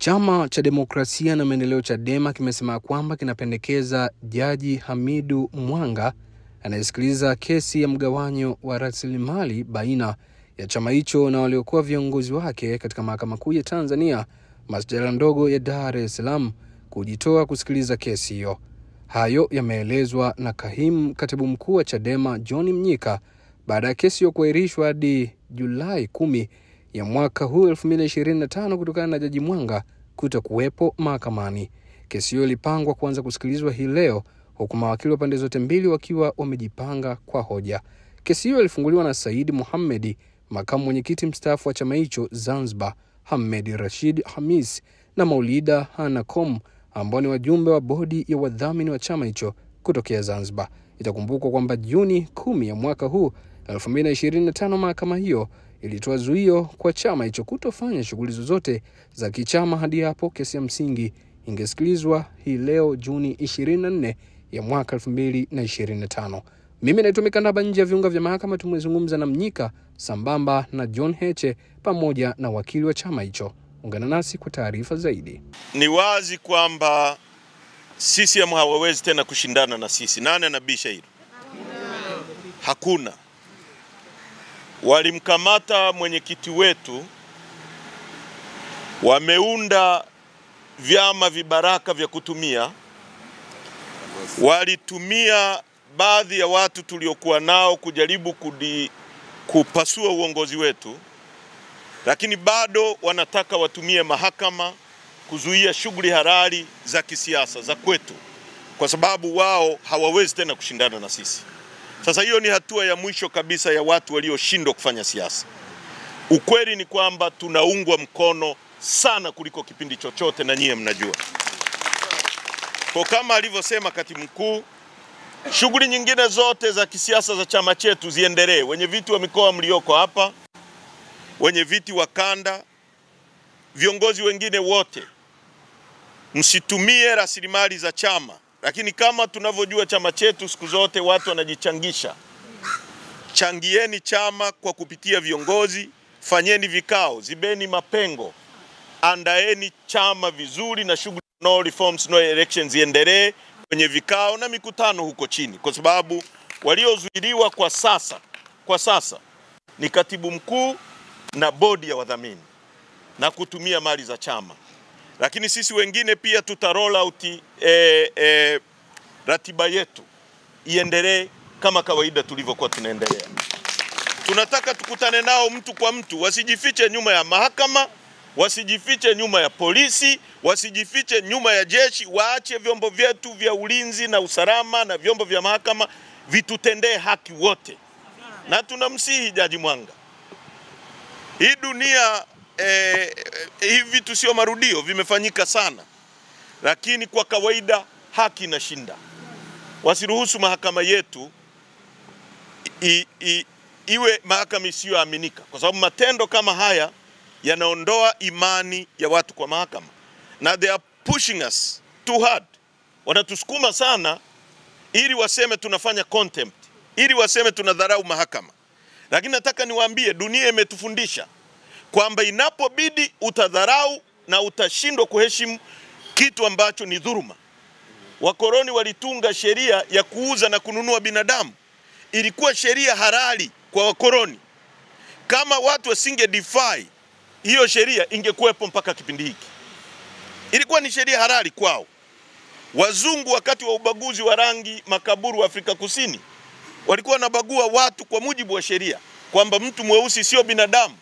Chama cha Demokrasia na Maendeleo Chadema kimesema kwamba kinapendekeza Jaji Hamidu Mwanga anayesikiliza kesi ya mgawanyo wa rasilimali baina ya chama hicho na waliokuwa viongozi wake katika Mahakama Kuu ya Tanzania, Masjala ndogo ya Dar es Salaam, kujitoa kusikiliza kesi hiyo. Hayo yameelezwa na katibu mkuu wa Chadema John Mnyika baada ya kesi hiyo kuahirishwa hadi Julai 10 ya mwaka huu 2025 kutokana na Jaji Mwanga kutokuwepo mahakamani. Kesi hiyo ilipangwa kuanza kusikilizwa hii leo, huku mawakili wa pande zote mbili wakiwa wamejipanga kwa hoja. Kesi hiyo ilifunguliwa na Said Mohamed, makamu mwenyekiti mstaafu wa chama hicho Zanzibar, Hamed Rashid Hamis na Maulida Hanakom, ambao ni wajumbe wa bodi ya wadhamini wa chama hicho kutokea Zanzibar. Itakumbukwa kwamba Juni 10 ya mwaka huu 2025 mahakama hiyo ilitoa zuio kwa chama hicho kutofanya shughuli zozote za kichama hadi hapo kesi ya msingi ingesikilizwa hii leo Juni 24 ya mwaka 2025. Mimi naitwa Mikandaba nje ya viunga vya mahakama. Tumezungumza na Mnyika sambamba na John Heche pamoja na wakili wa chama hicho. Ungana nasi kwa taarifa zaidi. Ni wazi kwamba CCM hawawezi tena kushindana na sisi. Nani anabisha hilo? Hakuna. Walimkamata mwenyekiti wetu, wameunda vyama vibaraka vya kutumia, walitumia baadhi ya watu tuliokuwa nao kujaribu kupasua uongozi wetu, lakini bado wanataka watumie mahakama kuzuia shughuli halali za kisiasa za kwetu, kwa sababu wao hawawezi tena kushindana na sisi. Sasa hiyo ni hatua ya mwisho kabisa ya watu walioshindwa kufanya siasa. Ukweli ni kwamba tunaungwa mkono sana kuliko kipindi chochote, na nyie mnajua. Kwa kama alivyosema katibu mkuu, shughuli nyingine zote za kisiasa za chama chetu ziendelee. Wenye viti wa mikoa mlioko hapa, wenye viti wa kanda, viongozi wengine wote, msitumie rasilimali za chama. Lakini kama tunavyojua chama chetu siku zote watu wanajichangisha. Changieni chama kwa kupitia viongozi, fanyeni vikao, zibeni mapengo, andaeni chama vizuri, na shughuli no reforms no elections ziendelee kwenye vikao na mikutano huko chini, kwa sababu waliozuiliwa kwa sasa ni katibu mkuu na bodi ya wadhamini na kutumia mali za chama. Lakini sisi wengine pia tuta roll out ratiba yetu iendelee kama kawaida tulivyokuwa tunaendelea. Tunataka tukutane nao mtu kwa mtu, wasijifiche nyuma ya mahakama, wasijifiche nyuma ya polisi, wasijifiche nyuma ya jeshi. Waache vyombo vyetu vya ulinzi na usalama na vyombo vya mahakama vitutendee haki wote. Na tunamsihi Jaji Mwanga, hii dunia hivi vitu sio marudio, vimefanyika sana, lakini kwa kawaida haki inashinda. Wasiruhusu mahakama yetu iwe mahakama isiyoaminika, kwa sababu matendo kama haya yanaondoa imani ya watu kwa mahakama, na they are pushing us too hard. Wanatusukuma sana ili waseme tunafanya contempt, ili waseme tunadharau mahakama. Lakini nataka niwaambie, dunia imetufundisha kwamba inapobidi utadharau na utashindwa kuheshimu kitu ambacho ni dhuluma. Wakoloni walitunga sheria ya kuuza na kununua binadamu. Ilikuwa sheria halali kwa wakoloni. Kama watu wasinge defy hiyo sheria, ingekuwepo mpaka kipindi hiki. Ilikuwa ni sheria halali kwao. Wazungu wakati wa ubaguzi wa rangi makaburu wa Afrika Kusini walikuwa wanabagua watu kwa mujibu wa sheria, kwamba mtu mweusi sio binadamu.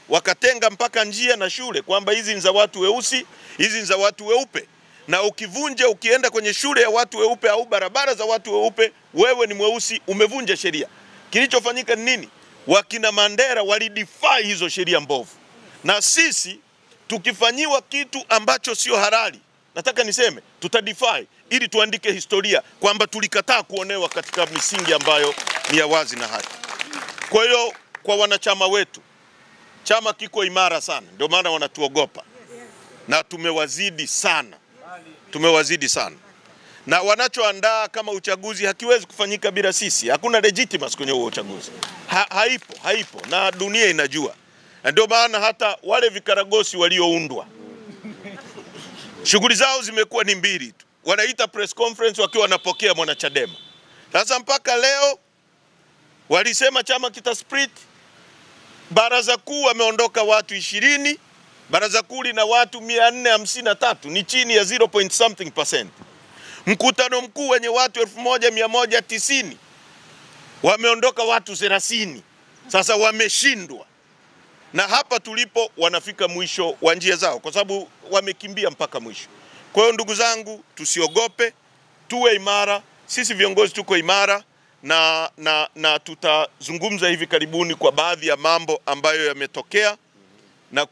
Wakatenga mpaka njia na shule kwamba hizi ni za watu weusi, hizi ni za watu weupe. Na ukivunja, ukienda kwenye shule ya watu weupe au barabara za watu weupe, wewe ni mweusi, umevunja sheria. Kilichofanyika ni nini? Wakina Mandela walidefy hizo sheria mbovu. Na sisi tukifanyiwa kitu ambacho sio halali, nataka niseme tutadefy ili tuandike historia kwamba tulikataa kuonewa katika misingi ambayo ni ya wazi na haki. Kwa hiyo kwa wanachama wetu, chama kiko imara sana, ndio maana wanatuogopa. Na tumewazidi sana. Na wanachoandaa kama uchaguzi hakiwezi kufanyika bila sisi. Hakuna legitimacy kwenye huo uchaguzi. Haipo. Na dunia inajua. Na ndio maana hata wale vikaragosi walioundwa Shughuli zao zimekuwa ni mbili tu. Wanaita press conference wakiwa wanapokea mwanachadema. Sasa mpaka leo walisema chama kita split. Baraza kuu wameondoka watu 20. Baraza kuu lina watu 453, ni chini ya 0.something%. Mkutano mkuu wenye watu 1190 wameondoka watu 30. Sasa wameshindwa. Na hapa tulipo wanafika mwisho wa njia zao kwa sababu wamekimbia mpaka mwisho. Kwa hiyo ndugu zangu, tusiogope, tuwe imara. Sisi viongozi tuko imara na tutazungumza hivi karibuni kwa baadhi ya mambo ambayo yametokea na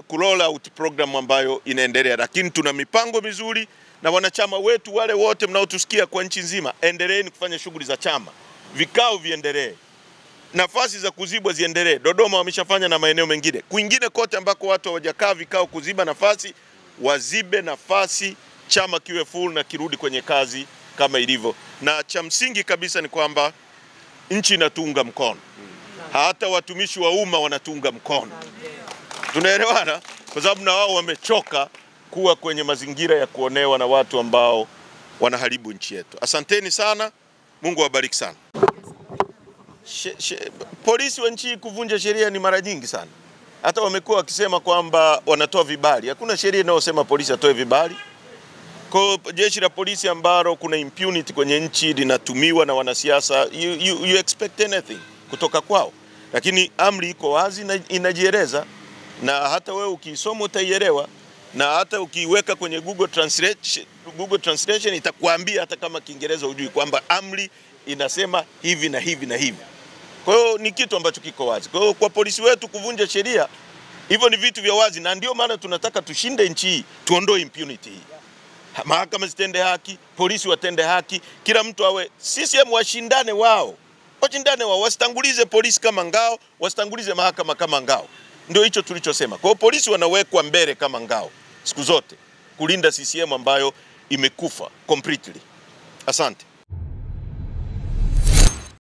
kuroll out program ambayo inaendelea. Lakini tuna mipango mizuri na wanachama wetu wale wote mnaotusikia kwa nchi nzima, endeleeni kufanya shughuli za chama. Vikao viendelee. Nafasi za kuzibwa ziendelee. Dodoma wameshafanya na maeneo mengine. Kwingine kote ambako watu hawajakaa vikao kuziba nafasi, wazibe nafasi, chama kiwe full na kirudi kwenye kazi kama ilivyo. Na cha msingi kabisa ni kwamba nchi inatunga mkono. Hata watumishi wa umma wanatunga mkono. Tunaelewana? Kwa sababu na wao wamechoka kuwa kwenye mazingira ya kuonewa na watu ambao wanaharibu nchi yetu. Asanteni sana. Mungu awabariki sana. Polisi wa nchi kuvunja sheria ni mara nyingi sana. Hata wamekuwa wakisema kwamba wanatoa vibali. Hakuna sheria inayosema polisi atoe vibali. Kwa jeshi la polisi ambalo kuna impunity kwenye nchi linatumiwa na wanasiasa, you expect anything kutoka kwao. Lakini amri iko wazi na inajieleza, na hata wewe ukisoma utaielewa, na hata ukiweka kwenye Google Translation itakuambia hata kama Kiingereza hujui kwamba amri inasema hivi na hivi na hivi. Kwa hiyo ni kitu ambacho kiko wazi. Kwa hiyo kwa polisi wetu kuvunja sheria, hivyo ni vitu vya wazi, na ndio maana tunataka tushinde nchi hii, tuondoe impunity hii. Mahakama zitende haki, polisi watende haki, kila mtu awe, CCM washindane wao. Washindane wao, wasitangulize polisi kama ngao, wasitangulize mahakama kama ngao. Ndio hicho tulichosema. Kwa hiyo polisi wanawekwa mbele kama ngao siku zote kulinda CCM ambayo imekufa completely. Asante.